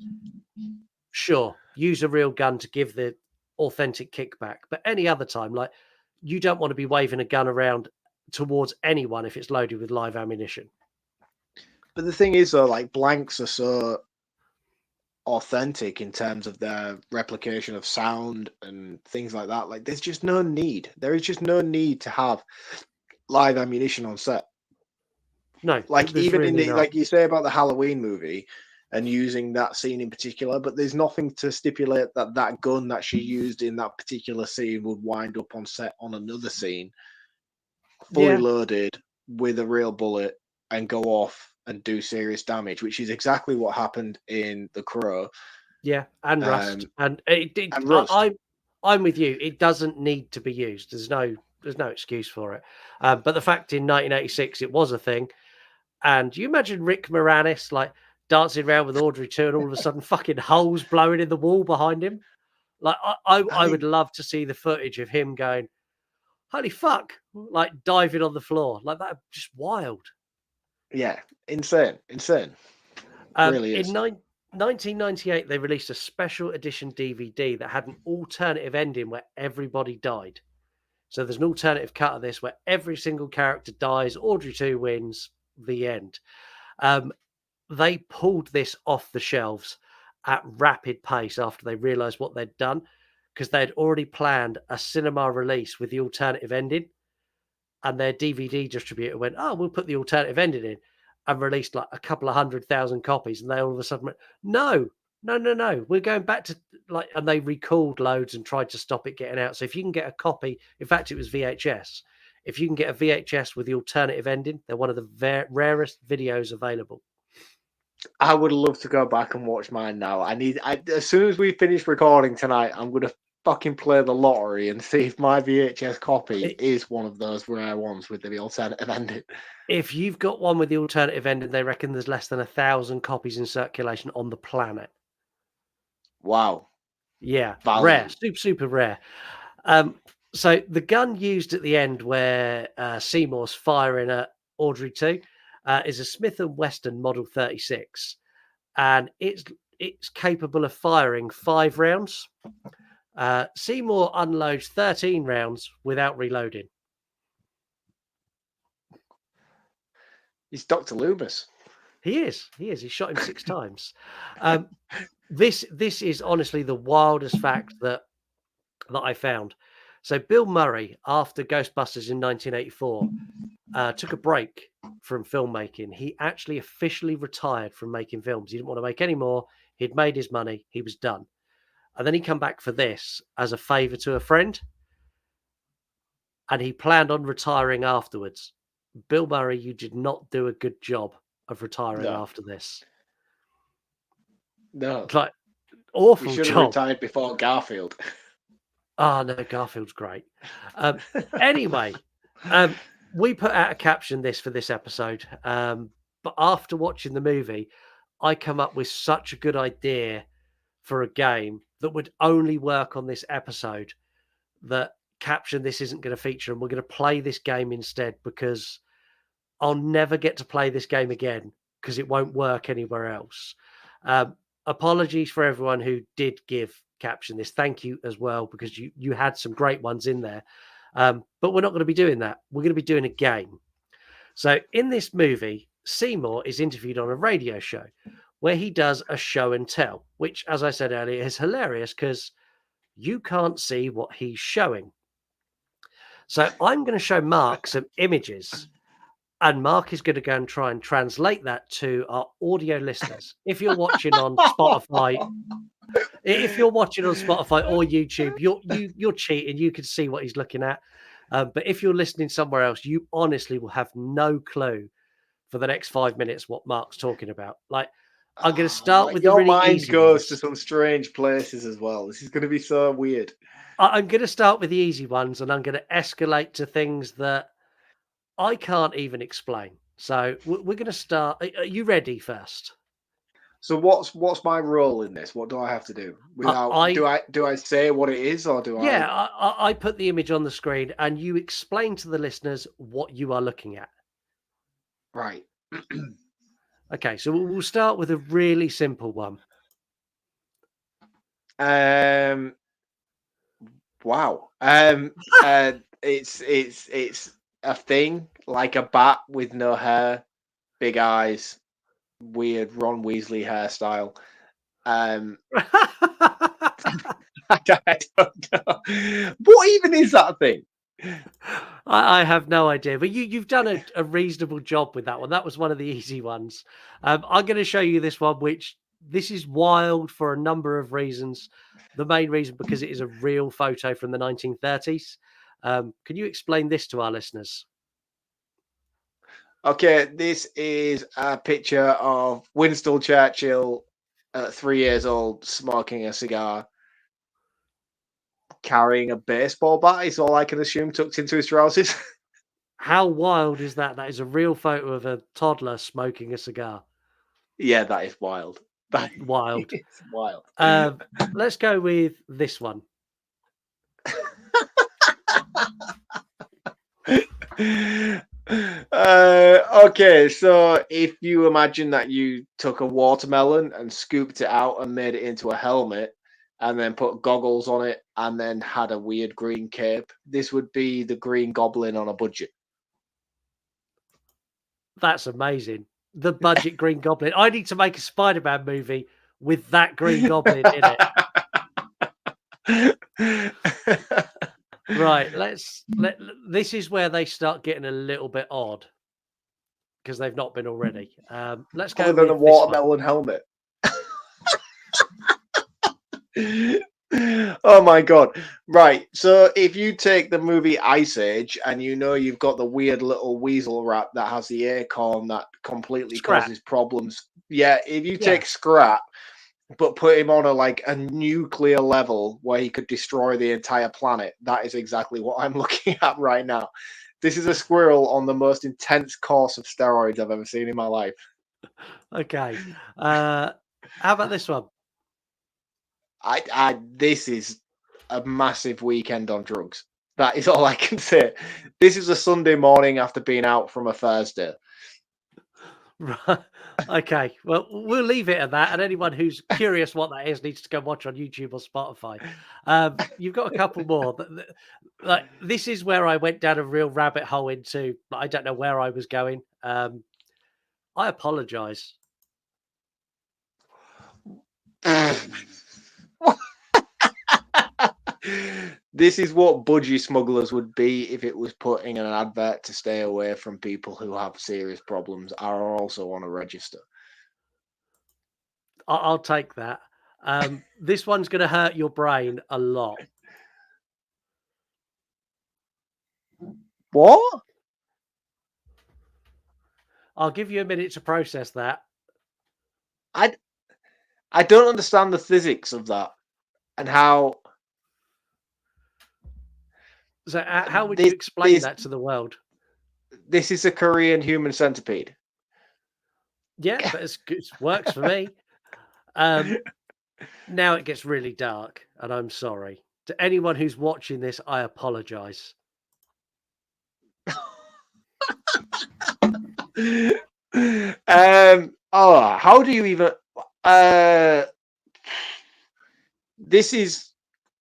sure, use a real gun to give the authentic kickback. But any other time, like, you don't want to be waving a gun around towards anyone if it's loaded with live ammunition. But the thing is, though, like blanks are so authentic in terms of their replication of sound and things like that. Like, there's just no need. There is just no need to have live ammunition on set. No, Like, there's even in really the, not. like you say about the Halloween movie and using that scene in particular, but there's nothing to stipulate that that gun that she used in that particular scene would wind up on set on another scene, fully Yeah, loaded with a real bullet and go off and do serious damage, which is exactly what happened in The Crow yeah, and Rust, and and Rust. I'm with you. It doesn't need to be used. There's no excuse for it. But the fact in 1986 it was a thing, and you imagine Rick Moranis like dancing around with Audrey 2, and all of a sudden fucking holes blowing in the wall behind him. Like I I would think, love to see the footage of him going, "Holy fuck!" like diving on the floor like that. Just wild. yeah, insane, insane. Really In is. 1998, they released a special edition DVD that had an alternative ending where everybody died. So there's an alternative cut of this where every single character dies. Audrey 2 wins. The end. Um, they pulled this off the shelves at rapid pace after they realized what they'd done because they'd already planned a cinema release with the alternative ending. And their DVD distributor went, "Oh, we'll put the alternative ending in," and released like a couple of 100,000 copies. And they all of a sudden went, "No, no, no, no, we're going back to like," and they recalled loads and tried to stop it getting out. So if you can get a copy, in fact, it was VHS. If you can get a VHS with the alternative ending, they're one of the rarest videos available. I would love to go back and watch mine now. As soon as we finish recording tonight, I'm gonna fucking play the lottery and see if my VHS copy It, is one of those rare ones with the alternative ending. if you've got one with the alternative ending, they reckon there's less than 1,000 copies in circulation on the planet. Wow, Yeah, rare, value. super, super rare. So the gun used at the end where Seymour's firing at Audrey 2 is a Smith & Wesson Model 36, and it's capable of firing 5 rounds. Seymour unloads 13 rounds without reloading. He's Dr. Loomis. He is. He shot him 6 times. This is honestly the wildest fact that I found. So Bill Murray, after Ghostbusters in 1984, took a break from filmmaking. He actually officially retired from making films. He didn't want to make any more. He'd made his money. He was done. And then he come back for this as a favor to a friend. And he planned on retiring afterwards. Bill Murray, you did not do a good job of retiring No, after this. no. Like, He awful should have job. retired before Garfield. Oh, no, Garfield's great. Anyway, we put out a caption for this episode. But after watching the movie, I come up with such a good idea for a game that would only work on this episode that caption this isn't going to feature, and we're going to play this game instead because I'll never get to play this game again because it won't work anywhere else. Apologies for everyone who did give caption this. Thank you as well, because you had some great ones in there. But we're not going to be doing that. We're going to be doing a game. So in this movie, Seymour is interviewed on a radio show where he does a show and tell, which, as I said earlier, is hilarious because you can't see what he's showing. So I'm going to show Mark some images, and Mark is going to go and try and translate that to our audio listeners. If you're watching on Spotify, or YouTube, you're cheating. You can see what he's looking at. But if you're listening somewhere else, you honestly will have no clue for the next 5 minutes what Mark's talking about. Like, I'm going to start with the Your really mind easy goes to ones. some strange places as well. This is going to be so weird. I'm going to start with the easy ones, and I'm going to escalate to things that I can't even explain. So we're going to start. Are you ready first? So what's my role in this? What do I have to do? Without I do I say what it is, or do Yeah, I? I put the image on the screen, and you explain to the listeners what you are looking at. Right. Okay, so we'll start with a really simple one. Wow. It's a thing like a bat with no hair, big eyes, weird Ron Weasley hairstyle. I don't know. What even is that thing? I have no idea, but you've done a reasonable job with that one. That was one of the easy ones. I'm going to show you this one, which this is wild for a number of reasons. The main reason because it is a real photo from the 1930s. Can you explain this to our listeners? Okay, this is a picture of Winston Churchill at 3 years old, smoking a cigar, carrying a baseball bat, is all I can assume, tucked into his trousers. How wild is that? That is a real photo of a toddler smoking a cigar. Yeah, that is wild. That Wild. is wild. Let's go with this one. Okay, so if you imagine that you took a watermelon and scooped it out and made it into a helmet and then put goggles on it and then had a weird green cape, this would be the Green Goblin on a budget. That's amazing. The budget Green Goblin. I need to make a Spider-Man movie with that Green Goblin in it. Right, this is where they start getting a little bit odd because they've not been already. Let's go Other than a with this one. watermelon helmet. Oh my god. Right. So if you take the movie Ice Age and you know you've got the weird little weasel rat that has the acorn that completely Scrap. causes problems. Yeah, if you Yeah. take Scrap but put him on a nuclear level where he could destroy the entire planet, that is exactly what I'm looking at right now. This is a squirrel on the most intense course of steroids I've ever seen in my life. Okay. How about this one? This is a massive weekend on drugs. That is all I can say. This is a Sunday morning after being out from a Thursday. Right. Okay. Well, we'll leave it at that. And anyone who's curious what that is needs to go watch on YouTube or Spotify. You've got a couple more. Like, this is where I went down a real rabbit hole into. I don't know where I was going. I apologize. This is what budgie smugglers would be if it was putting an advert to stay away from people who have serious problems are also on a register. I'll take that. This one's going to hurt your brain a lot. What? I'll give you a minute to process that. I don't understand the physics of that and how So, how would you this explain this that to the world? this is a Korean human centipede. Yeah, but it works for me. Now it gets really dark, and I'm sorry. To anyone who's watching this, I apologize. How do you even this is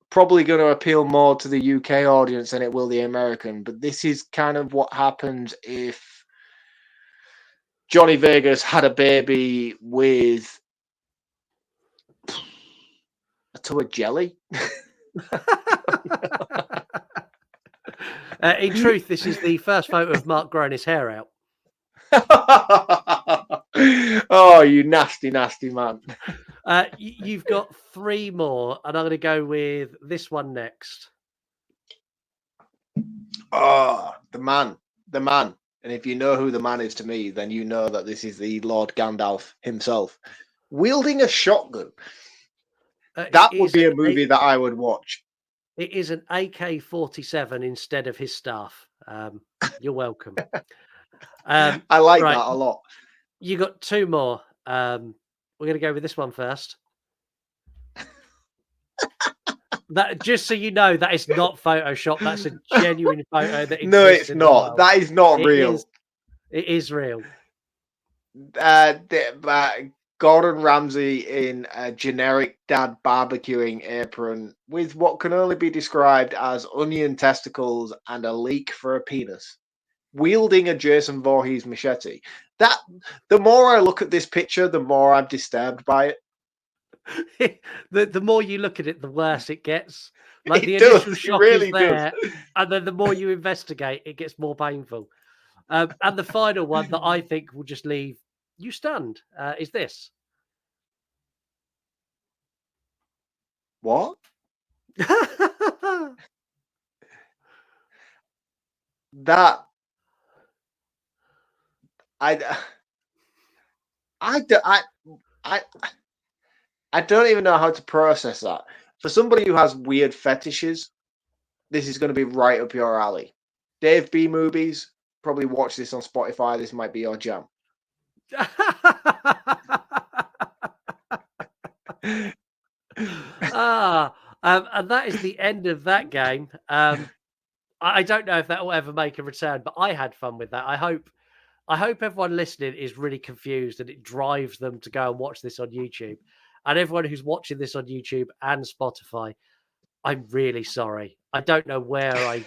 probably going to appeal more to the UK audience than it will the American, but this is kind of what happens if Johnny Vegas had a baby with a tub of jelly. In truth, this is the first photo of Mark growing his hair out. Oh, you nasty, nasty man. You've got 3 more, and I'm going to go with this one next. Oh, the man. And if you know who the man is to me, then you know that this is the Lord Gandalf himself, wielding a shotgun. That would be a movie that I would watch. It is an AK-47 instead of his staff. You're welcome. I like right. that a lot. You got 2 more. We're going to go with this one first. That, just so you know, that is not Photoshop. That's a genuine photo that exists. No, it's in the not. world. That is not real. It is real. Gordon Ramsay in a generic dad barbecuing apron with what can only be described as onion testicles and a leek for a penis, wielding a Jason Voorhees machete. That the more I look at this picture, the more I'm disturbed by it. The more you look at it, the worse it gets. Like the It does, initial it shock really is there, and then the more you investigate, it gets more painful. And the final one that I think will just leave you stunned is this. What? That I don't even know how to process that. For somebody who has weird fetishes, this is going to be right up your alley. Dave B movies, probably watch this on Spotify. This might be your jam. And that is the end of that game. I don't know if that will ever make a return, but I had fun with that. I hope everyone listening is really confused and it drives them to go and watch this on YouTube. And everyone who's watching this on YouTube and Spotify, I'm really sorry. I don't know I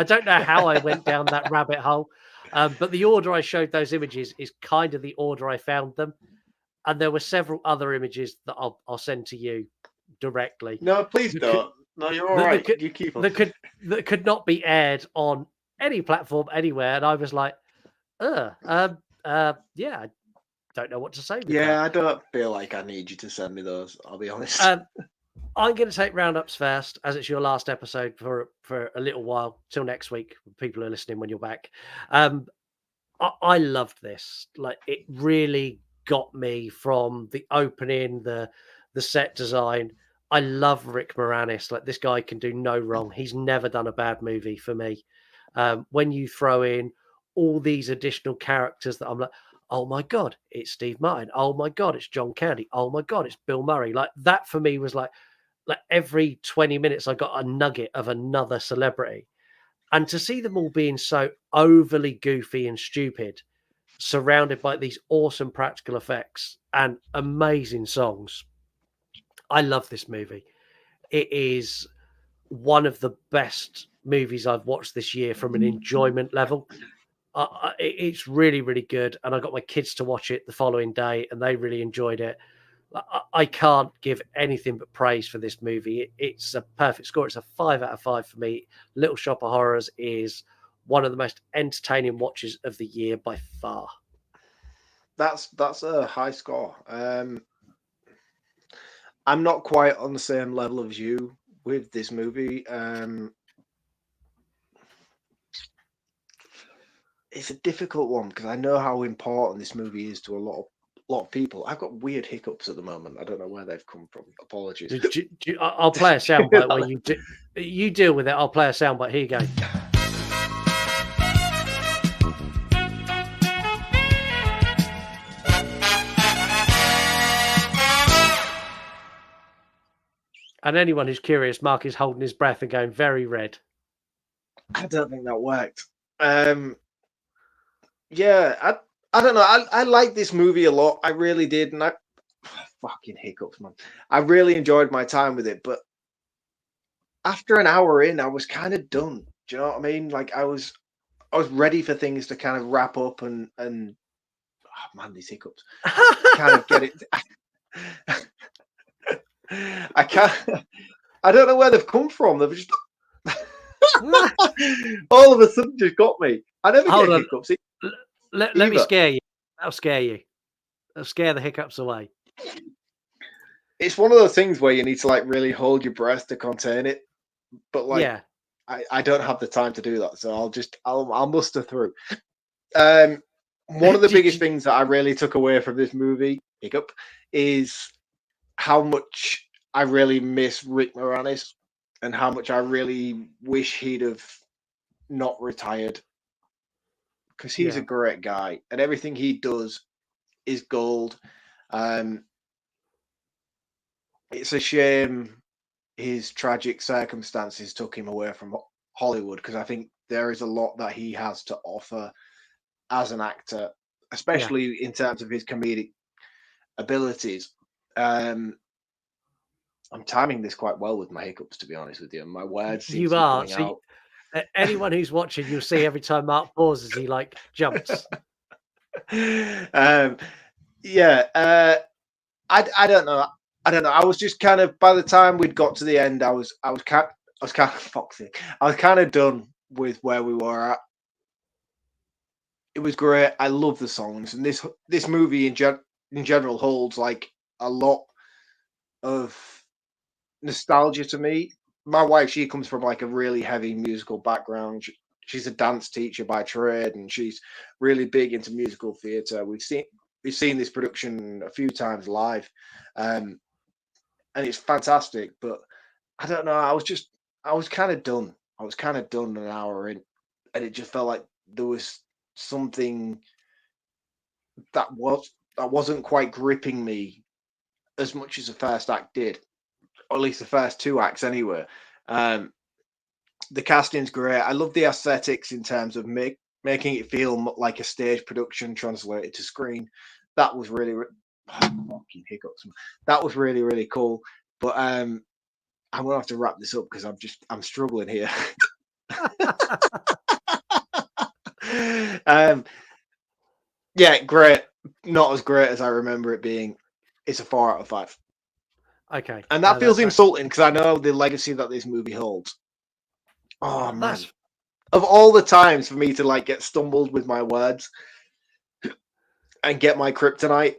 don't know how I went down that rabbit hole. But the order I showed those images is kind of the order I found them. And there were several other images that I'll send to you directly. No, please don't. No, you're all right. You keep on. That could not be aired on any platform anywhere. And I was like, yeah, I don't know what to say with that. I don't feel like I need you to send me those. I'll be honest. I'm going to take roundups first, as it's your last episode for a little while till next week. People are listening when you're back. I loved this. Like, it really got me from the opening, the set design. I love Rick Moranis. Like, this guy can do no wrong. He's never done a bad movie for me. When you throw in all these additional characters that I'm like, oh my God, it's Steve Martin. Oh my God, it's John Candy. Oh my God, it's Bill Murray. Like, that for me was like every 20 minutes, I got a nugget of another celebrity. And to see them all being so overly goofy and stupid, surrounded by these awesome practical effects and amazing songs. I love this movie. It is one of the best movies I've watched this year from an enjoyment level. It's really, really good. And I got my kids to watch it the following day and they really enjoyed it. I can't give anything but praise for this movie. It's a perfect score. It's a 5 out of 5 for me. Little Shop of Horrors is one of the most entertaining watches of the year by far. That's a high score. I'm not quite on the same level as you with this movie. it's a difficult one because I know how important this movie is to a lot of people. I've got weird hiccups at the moment. I don't know where they've come from. Apologies. I'll play a soundbite where you deal with it. I'll play a soundbite. Here you go. And anyone who's curious, Mark is holding his breath and going very red. I don't think that worked. Yeah, I don't know. I like this movie a lot. I really did, and I fucking hiccups, man. I really enjoyed my time with it, but after an hour in, I was kind of done. Do you know what I mean? Like I was ready for things to kind of wrap up and oh, man, these hiccups kind of get it. I can't. I don't know where they've come from. They've just all of a sudden just got me. I never Hold get on. hiccups. Let me scare you. That'll scare you. That'll scare the hiccups away. It's one of those things where you need to like really hold your breath to contain it, but like Yeah. I don't have the time to do that, so I'll muster through. One of the biggest things that I really took away from this movie, hiccup, is how much I really miss Rick Moranis and how much I really wish he'd have not retired because he's a great guy and everything he does is gold. It's a shame his tragic circumstances took him away from Hollywood because I think there is a lot that he has to offer as an actor, especially in terms of his comedic abilities. I'm timing this quite well with my hiccups, to be honest with you. My words seem to be coming out. Anyone who's watching, you'll see every time Mark pauses, he like jumps. Yeah, I don't know. I don't know. I was just kind of by the time we'd got to the end, I was kind of foxy. I was kind of done with where we were at. It was great. I love the songs, and this movie in general holds like a lot of nostalgia to me. My wife, she comes from like a really heavy musical background. She's a dance teacher by trade, and she's really big into musical theatre. We've seen this production a few times live, and it's fantastic. But I don't know. I was kind of done. I was kind of done an hour in, and it just felt like there was something that wasn't quite gripping me as much as the first act did, or at least the first two acts anyway. The casting's great. I love the aesthetics in terms of making it feel like a stage production translated to screen. That was really fucking hiccups. That was really really cool. But I'm gonna have to wrap this up because I'm struggling here. Yeah, great. Not as great as I remember it being. It's a 4 out of 5. Okay. And that feels insulting because I know the legacy that this movie holds. Oh man. Of all the times for me to like get stumbled with my words and get my kryptonite,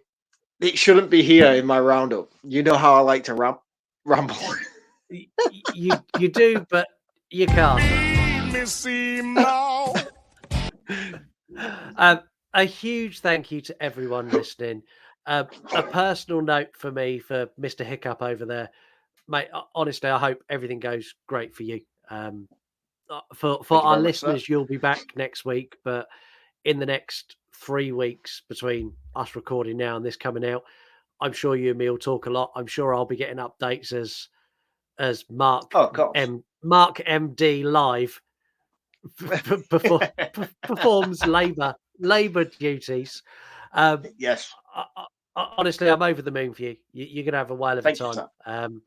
it shouldn't be here in my roundup. You know how I like to ramble. You do, but you can't. A huge thank you to everyone listening. A personal note for me for Mr. Hiccup over there, mate. Honestly, I hope everything goes great for you. For our listeners, you'll be back next week, but in the next 3 weeks between us recording now and this coming out, I'm sure you and me will talk a lot. I'm sure I'll be getting updates as Mark Mark MD live performs labor duties. Yes. Honestly, I'm over the moon for you. You're going to have a whale of a time.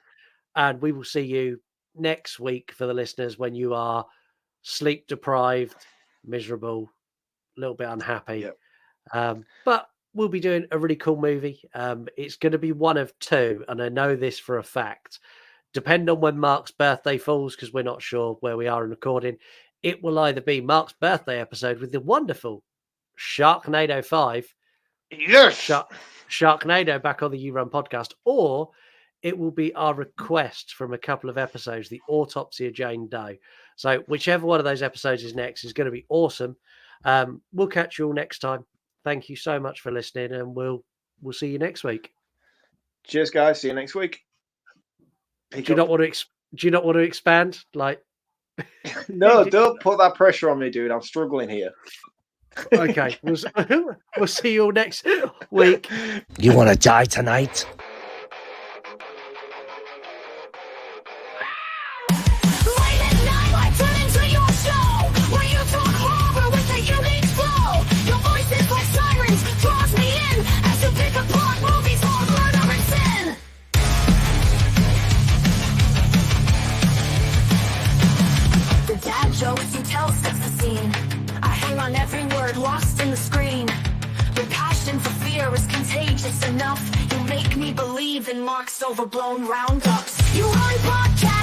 And we will see you next week for the listeners when you are sleep deprived, miserable, a little bit unhappy. But we'll be doing a really cool movie. It's going to be one of two, and I know this for a fact. Depending on when Mark's birthday falls, because we're not sure where we are in recording, it will either be Mark's birthday episode with the wonderful Sharknado 5. Yes. Sharknado back on the You Run podcast, or it will be our request from a couple of episodes, the autopsy of Jane Doe. So whichever one of those episodes is next is going to be awesome. We'll catch you all next time. Thank you so much for listening, and we'll see you next week. Cheers, guys. See you next week. Do you not want to expand? Like, no, don't put that pressure on me, dude. I'm struggling here. Okay, we'll see you all next week. You want to die tonight? Late at night, I turn into your show, where you talk horror with a unique flow. Your voice is like sirens, draws me in, as you pick apart movies for murder and sin. The dad jokes you tell sets the scene. I hang on every word lost in the screen. Your passion for fear is contagious enough. You make me believe in Marc's overblown roundups. You run podcasts.